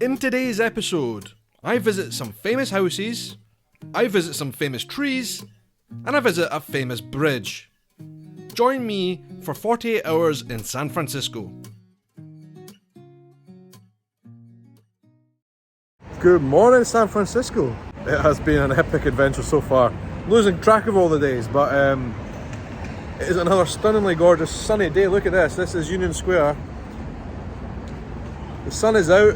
In today's episode, I visit some famous houses, I visit some famous trees, and I visit a famous bridge. Join me for 48 hours in San Francisco. Good morning, San Francisco. It has been an epic adventure so far. Losing track of all the days, but it is another stunningly gorgeous sunny day. Look at this. This is Union Square. The sun is out,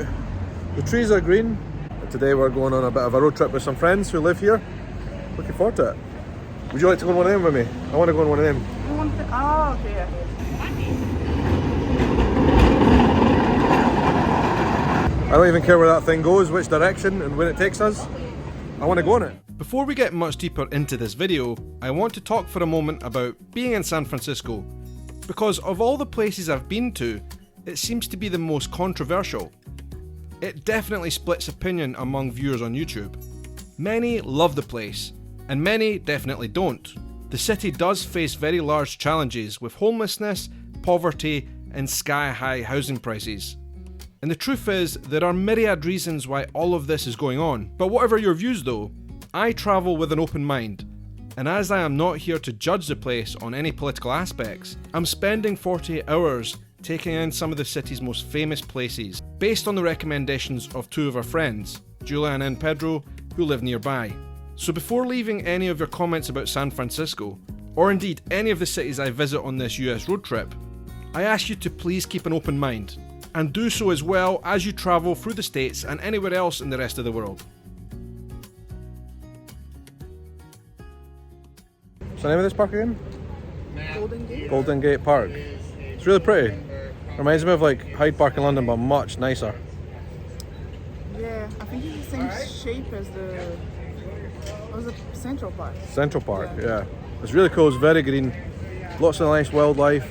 the trees are green, and today we're going on a bit of a road trip with some friends who live here. Looking forward to it. Would you like to go on one of them with me? I want to go on one of them. Oh, okay. I don't even care where that thing goes, which direction and where it takes us. I want to go on it. Before we get much deeper into this video, I want to talk for a moment about being in San Francisco, because of all the places I've been to, it seems to be the most controversial. It definitely splits opinion among viewers on YouTube. Many love the place, and many definitely don't. The city does face very large challenges with homelessness, poverty, and sky-high housing prices. And the truth is, there are myriad reasons why all of this is going on. But whatever your views though, I travel with an open mind. And as I am not here to judge the place on any political aspects, I'm spending 48 hours taking in some of the city's most famous places, based on the recommendations of two of our friends, Julian and Pedro, who live nearby. So before leaving any of your comments about San Francisco, or indeed any of the cities I visit on this US road trip, I ask you to please keep an open mind, and do so as well as you travel through the States and anywhere else in the rest of the world. What's the name of this park again? Golden Gate. Golden Gate Park. It's really pretty. Reminds me of like Hyde Park in London, but much nicer. Yeah, I think it's the same shape as the Central Park. Central Park, yeah. It's really cool, it's very green. Lots of nice wildlife.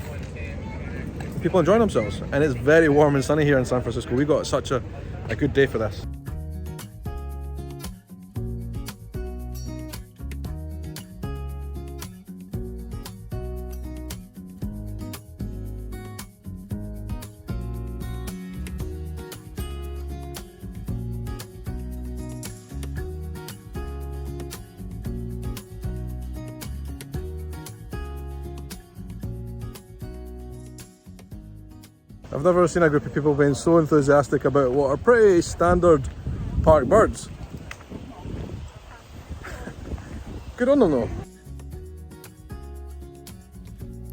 People enjoying themselves. And it's very warm and sunny here in San Francisco. We got such a good day for this. I've never seen a group of people being so enthusiastic about what are pretty standard park birds. Good on them though.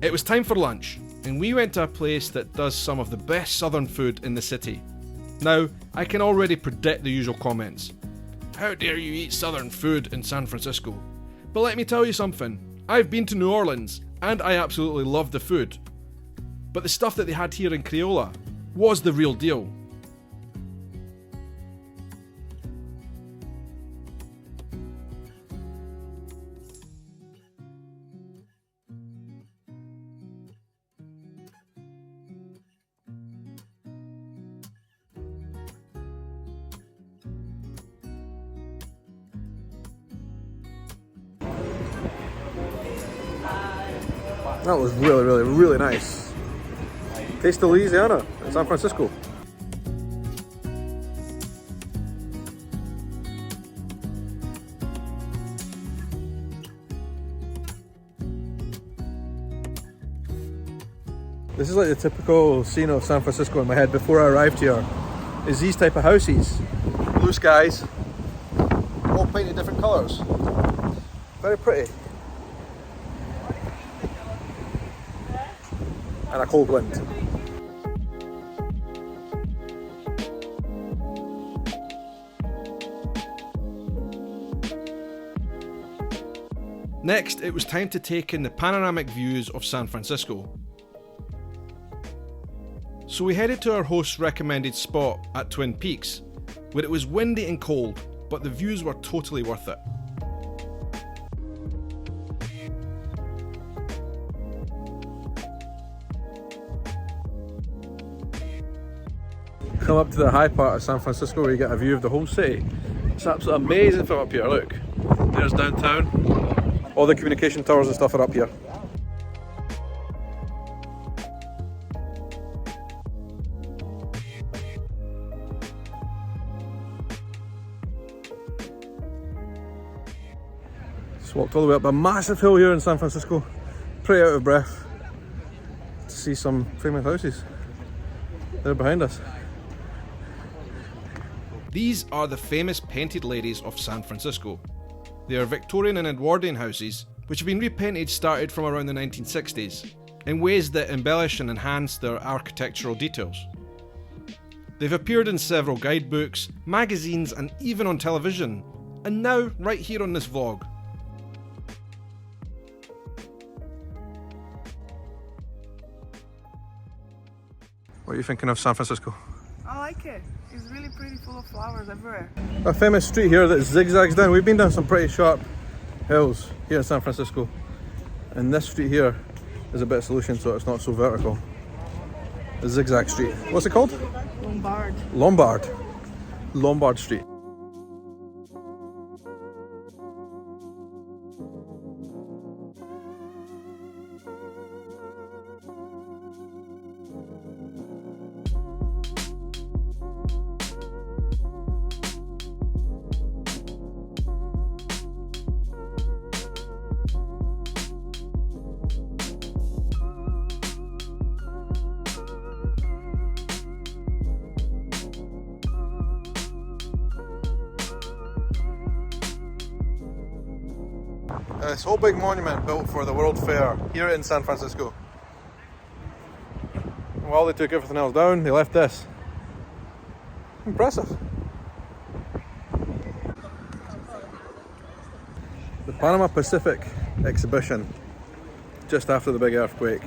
It was time for lunch, and we went to a place that does some of the best southern food in the city. Now, I can already predict the usual comments. How dare you eat southern food in San Francisco? But let me tell you something, I've been to New Orleans, and I absolutely loved the food. But the stuff that they had here in Creola was the real deal. That was really nice. Taste of Louisiana in San Francisco. This is like the typical scene of San Francisco in my head before I arrived here. Is these type of houses. Blue skies, all painted different colours. Very pretty. And a cold wind. Next, it was time to take in the panoramic views of San Francisco. So we headed to our host's recommended spot at Twin Peaks, where it was windy and cold, but the views were totally worth it. Come up to the high part of San Francisco where you get a view of the whole city. It's absolutely amazing from up here, look. There's downtown. All the communication towers and stuff are up here. Just walked all the way up a massive hill here in San Francisco. Pretty out of breath to see some famous houses. They're behind us. These are the famous painted ladies of San Francisco. They are Victorian and Edwardian houses which have been repainted started from around the 1960s in ways that embellish and enhance their architectural details. They've appeared in several guidebooks, magazines and even on television, and now right here on this vlog. What are you thinking of San Francisco? I like it. It's really pretty, full of flowers everywhere. A famous street here that zigzags down. We've been down some pretty sharp hills here in San Francisco, and this street here is a bit of solution so it's not so vertical. The zigzag street. What's it called? Lombard. Lombard Street. This whole big monument built for the World Fair here in San Francisco. While they took everything else down, they left this. Impressive. The Panama Pacific exhibition, just after the big earthquake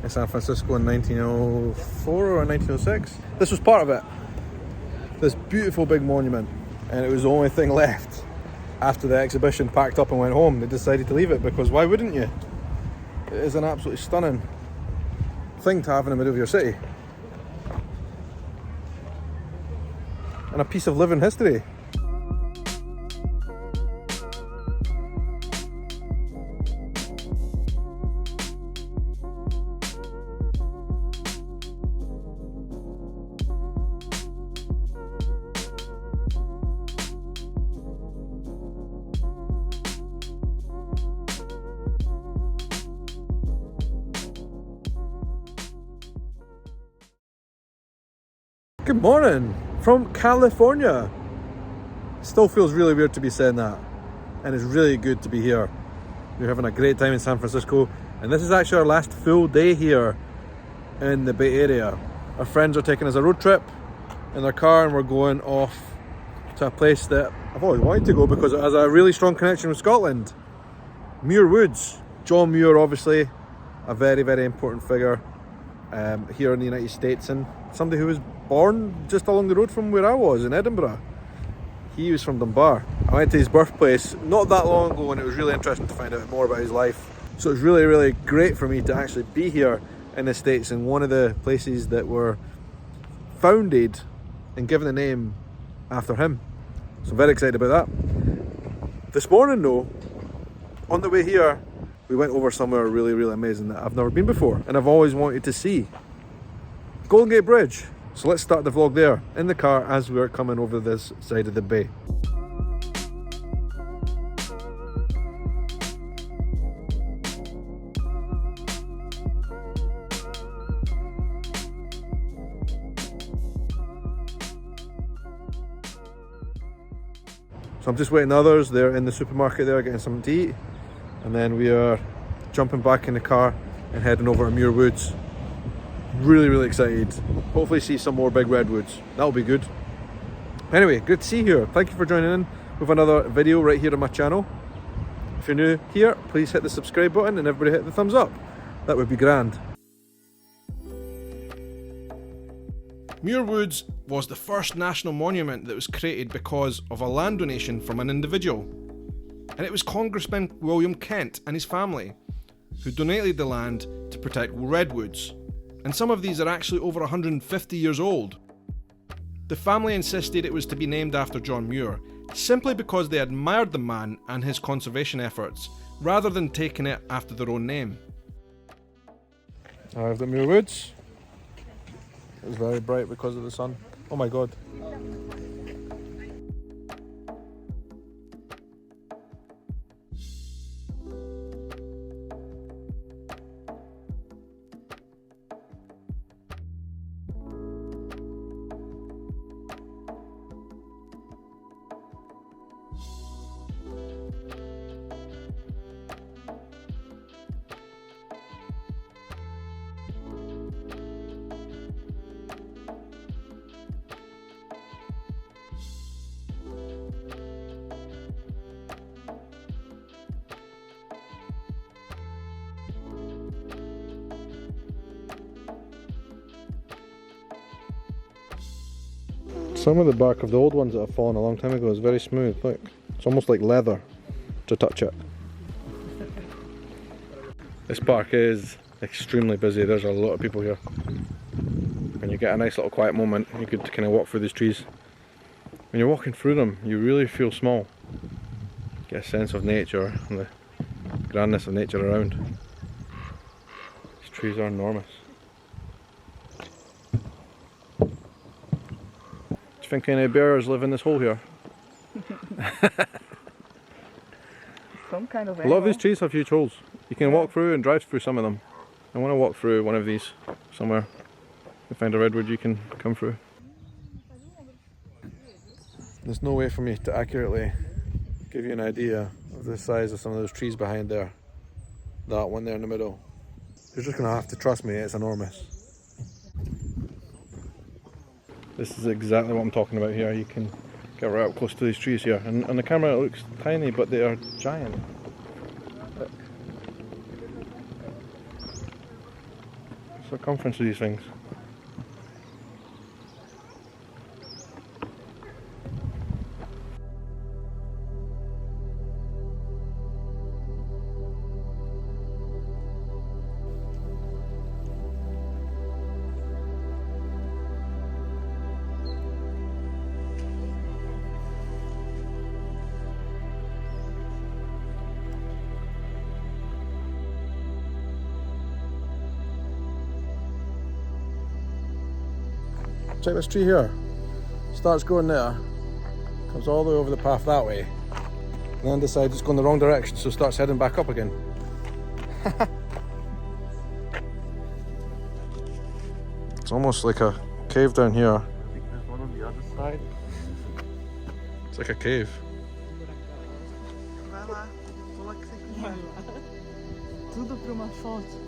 in San Francisco in 1904 or 1906. This was part of it. This beautiful big monument, and it was the only thing left. After the exhibition packed up and went home, they decided to leave it because why wouldn't you? It is an absolutely stunning thing to have in the middle of your city. And a piece of living history. Good morning from California. Still feels really weird to be saying that, and it's really good to be here. We're having a great time in San Francisco, and this is actually our last full day here in the Bay Area. Our friends are taking us a road trip in their car, and we're going off to a place that I've always wanted to go because it has a really strong connection with Scotland. Muir Woods. John Muir, obviously a very, very important figure here in the United States, and somebody who was born just along the road from where I was in Edinburgh. He was from Dunbar. I went to his birthplace not that long ago, and it was really interesting to find out more about his life. So it's really, really great for me to actually be here in the States in one of the places that were founded and given the name after him. So I'm very excited about that. This morning though, on the way here, we went over somewhere really, really amazing that I've never been before and I've always wanted to see. Golden Gate Bridge. So let's start the vlog there, in the car as we're coming over this side of the bay. So I'm just waiting others, they're in the supermarket there getting something to eat. And then we are jumping back in the car and heading over to Muir Woods. Really, really excited. Hopefully see some more big redwoods. That'll be good. Anyway, good to see you here. Thank you for joining in with another video right here on my channel. If you're new here, please hit the subscribe button and everybody hit the thumbs up. That would be grand. Muir Woods was the first national monument that was created because of a land donation from an individual. And it was Congressman William Kent and his family who donated the land to protect redwoods. And some of these are actually over 150 years old. The family insisted it was to be named after John Muir, simply because they admired the man and his conservation efforts, rather than taking it after their own name. I have the Muir Woods. It's very bright because of the sun. Oh my god. Some of the bark of the old ones that have fallen a long time ago is very smooth. Look, it's almost like leather to touch it. This park is extremely busy. There's a lot of people here. When you get a nice little quiet moment, you could kind of walk through these trees. When you're walking through them, you really feel small. Get a sense of nature and the grandness of nature around. These trees are enormous. Do you think any bears live in this hole here? Some kind of A lot of these trees have huge holes. You can walk through and drive through some of them. I want to walk through one of these somewhere. If you find a redwood you can come through. There's no way for me to accurately give you an idea of the size of some of those trees behind there. That one there in the middle. You're just going to have to trust me, it's enormous. This is exactly what I'm talking about here. You can get right up close to these trees here. And on the camera it looks tiny, but they are giant. Look. The circumference of these things. Check this tree here. Starts going there, comes all the way over the path that way, and then decides it's going the wrong direction, so starts heading back up again. It's almost like a cave down here. I think there's one on the other side. It's like a cave. Vai lá, vou lá que você vai lá. Tudo para uma foto.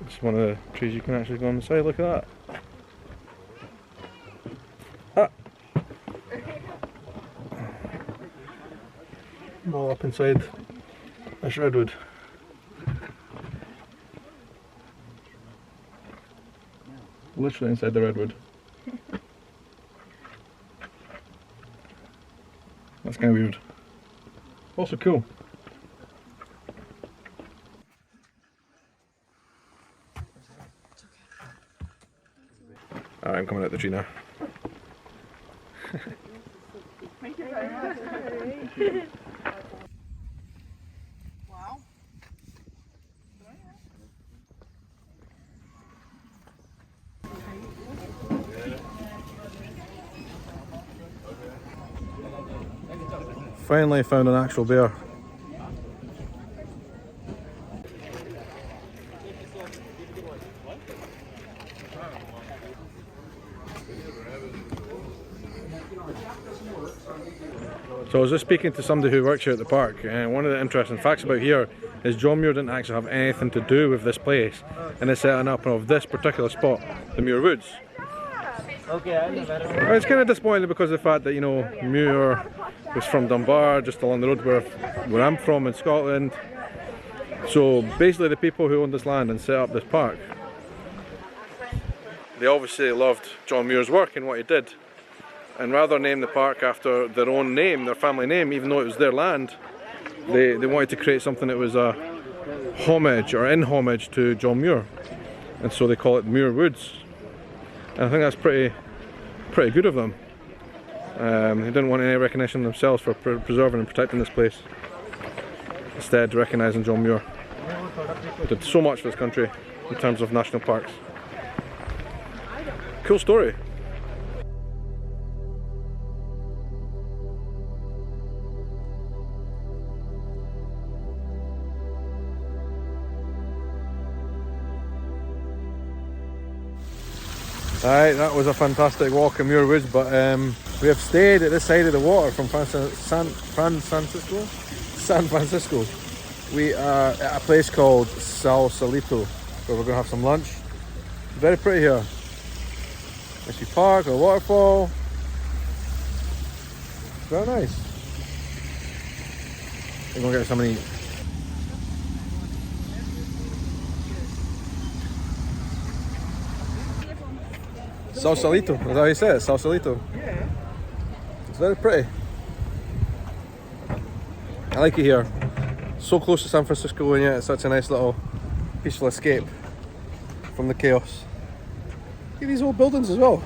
It's one of the trees you can actually go on the side, look at that. Ah! I'm all up inside this redwood. Literally inside the redwood. That's kind of weird. Also cool. Alright, I'm coming out the tree now. Thank you very much. Wow. Finally found an actual bear. So I was just speaking to somebody who works here at the park, and one of the interesting facts about here is John Muir didn't actually have anything to do with this place and the setting up of this particular spot, the Muir Woods. It's kind of disappointing because of the fact that, you know, Muir was from Lombard, just along the road where I'm from in Scotland. So basically the people who owned this land and set up this park, they obviously loved John Muir's work and what he did. And rather than name the park after their own name, their family name, even though it was their land, they wanted to create something that was a homage or in homage to John Muir. And so they call it Muir Woods. And I think that's pretty good of them. They didn't want any recognition themselves for preserving and protecting this place. Instead, recognising John Muir. He did so much for this country in terms of national parks. Cool story. Alright, that was a fantastic walk in Muir Woods, but we have stayed at this side of the water from San Francisco. We are at a place called Sausalito where we're going to have some lunch. Very pretty here. Nice park, a waterfall. Very nice. We're going to get something to eat. Sausalito, is that how you say it? Sausalito. It's very pretty. I like it here. So close to San Francisco, and yet it's such a nice little peaceful escape from the chaos. Look at these old buildings as well.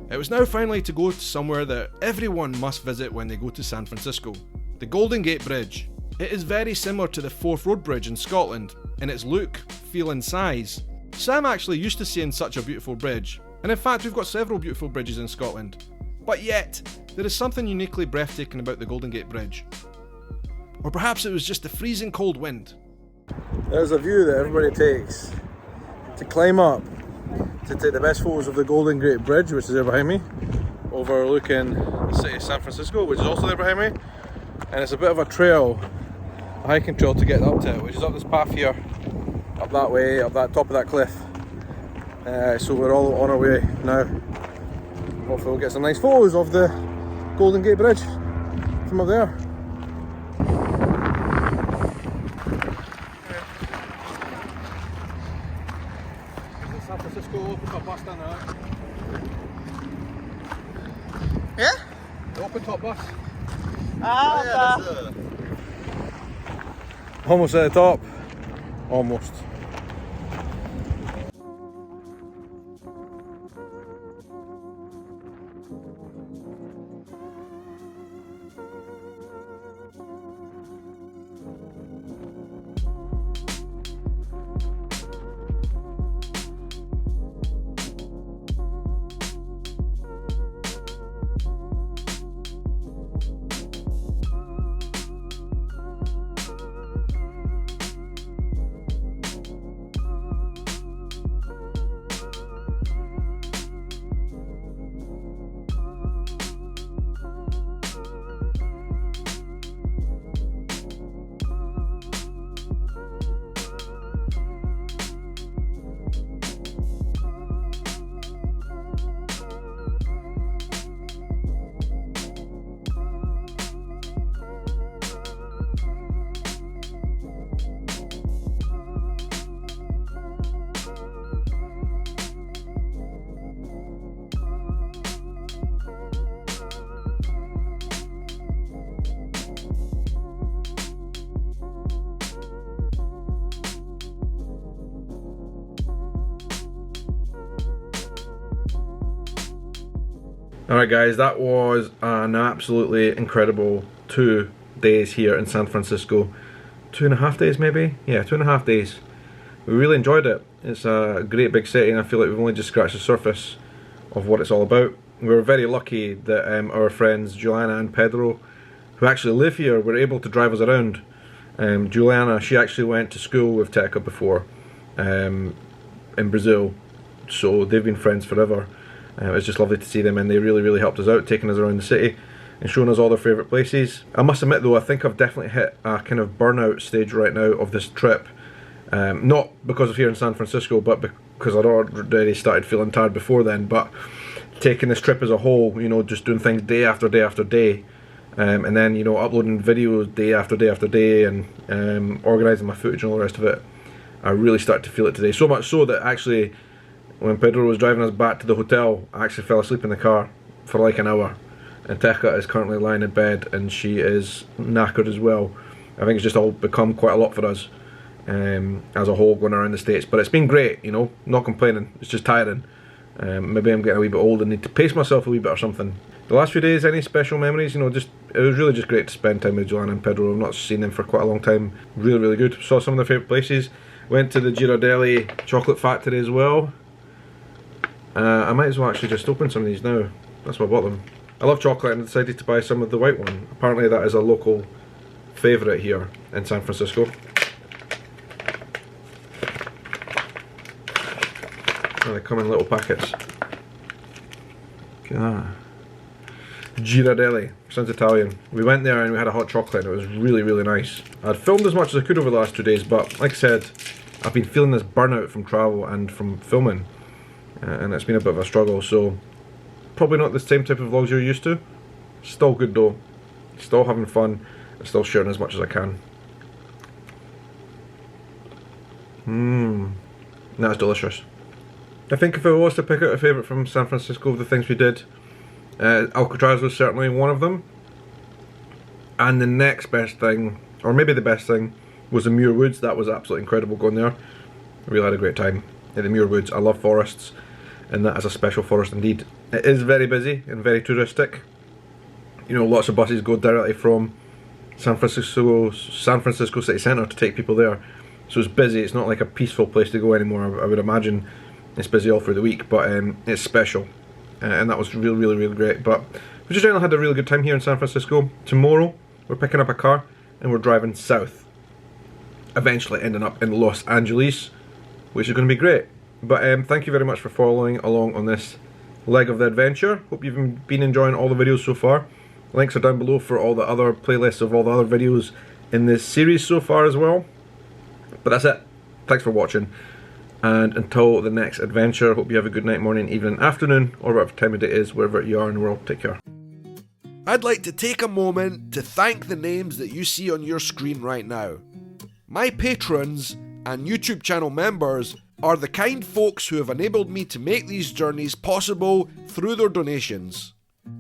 It was now finally to go to somewhere that everyone must visit when they go to San Francisco, the Golden Gate Bridge. It is very similar to the Forth Road Bridge in Scotland, in its look, feel and size. Sam actually used to seeing such a beautiful bridge, and in fact we've got several beautiful bridges in Scotland. But yet, there is something uniquely breathtaking about the Golden Gate Bridge. Or perhaps it was just the freezing cold wind. There's a view that everybody takes to climb up to take the best photos of the Golden Gate Bridge, which is there behind me, overlooking the city of San Francisco, which is also there behind me. And it's a bit of a trail, a hiking trail to get up to it, which is up this path here, up that way, up that top of that cliff. So we're all on our way now. Hopefully we'll get some nice photos of the Golden Gate Bridge from up there. San Francisco open top bus down there. Yeah? The open top bus. Ah, Almost at the top. Almost. Alright guys, that was an absolutely incredible 2 days here in San Francisco. 2.5 days maybe? Yeah, 2.5 days. We really enjoyed it. It's a great big city and I feel like we've only just scratched the surface of what it's all about. We were very lucky that our friends Juliana and Pedro, who actually live here, were able to drive us around. Juliana, she actually went to school with Teca before in Brazil, so they've been friends forever. It's just lovely to see them, and they really helped us out, taking us around the city and showing us all their favourite places. I must admit though, I think I've definitely hit a kind of burnout stage right now of this trip. Not because of here in San Francisco, but because I'd already started feeling tired before then, but taking this trip as a whole, you know, just doing things day after day after day, and then, you know, uploading videos day after day after day, and organising my footage and all the rest of it, I really started to feel it today. So much so that actually, when Pedro was driving us back to the hotel, I actually fell asleep in the car for like an hour. And Teca is currently lying in bed and she is knackered as well. I think it's just all become quite a lot for us as a whole going around the States. But it's been great, you know, not complaining. It's just tiring. Maybe I'm getting a wee bit old and need to pace myself a wee bit or something. The last few days, any special memories? You know, it was really just great to spend time with Joanna and Pedro. I've not seen them for quite a long time. Really, really good. Saw some of their favourite places. Went to the Girardelli chocolate factory as well. I might as well actually just open some of these now. That's why I bought them. I love chocolate and I decided to buy some of the white one. Apparently that is a local favourite here in San Francisco. Oh, they come in little packets. Look at that. Girardelli, sounds Italian. We went there and we had a hot chocolate and it was really, really nice. I'd filmed as much as I could over the last 2 days, but like I said, I've been feeling this burnout from travel and from filming, and it's been a bit of a struggle, so probably not the same type of vlogs you're used to. Still good though, still having fun, and still sharing as much as I can. That's delicious. I think if I was to pick out a favourite from San Francisco of the things we did, Alcatraz was certainly one of them. And the next best thing, or maybe the best thing, was the Muir Woods. That was absolutely incredible going there. I really had a great time at the Muir Woods. I love forests, and that is a special forest indeed. It is very busy and very touristic. You know, lots of buses go directly from San Francisco city centre to take people there. So it's busy. It's not like a peaceful place to go anymore. I would imagine it's busy all through the week, but it's special. And that was really, really, really great. But we just generally had a really good time here in San Francisco. Tomorrow, we're picking up a car and we're driving south, eventually ending up in Los Angeles, which is going to be great. But thank you very much for following along on this leg of the adventure. Hope you've been enjoying all the videos so far. Links are down below for all the other playlists of all the other videos in this series so far as well. But that's it. Thanks for watching. And until the next adventure, hope you have a good night, morning, evening, afternoon, or whatever time of day it is, wherever you are in the world. Take care. I'd like to take a moment to thank the names that you see on your screen right now. My patrons and YouTube channel members are the kind folks who have enabled me to make these journeys possible through their donations.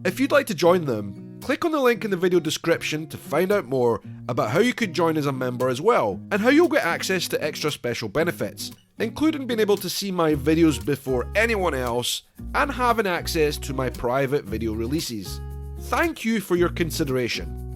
If you'd like to join them, click on the link in the video description to find out more about how you could join as a member as well, and how you'll get access to extra special benefits, including being able to see my videos before anyone else and having access to my private video releases. Thank you for your consideration.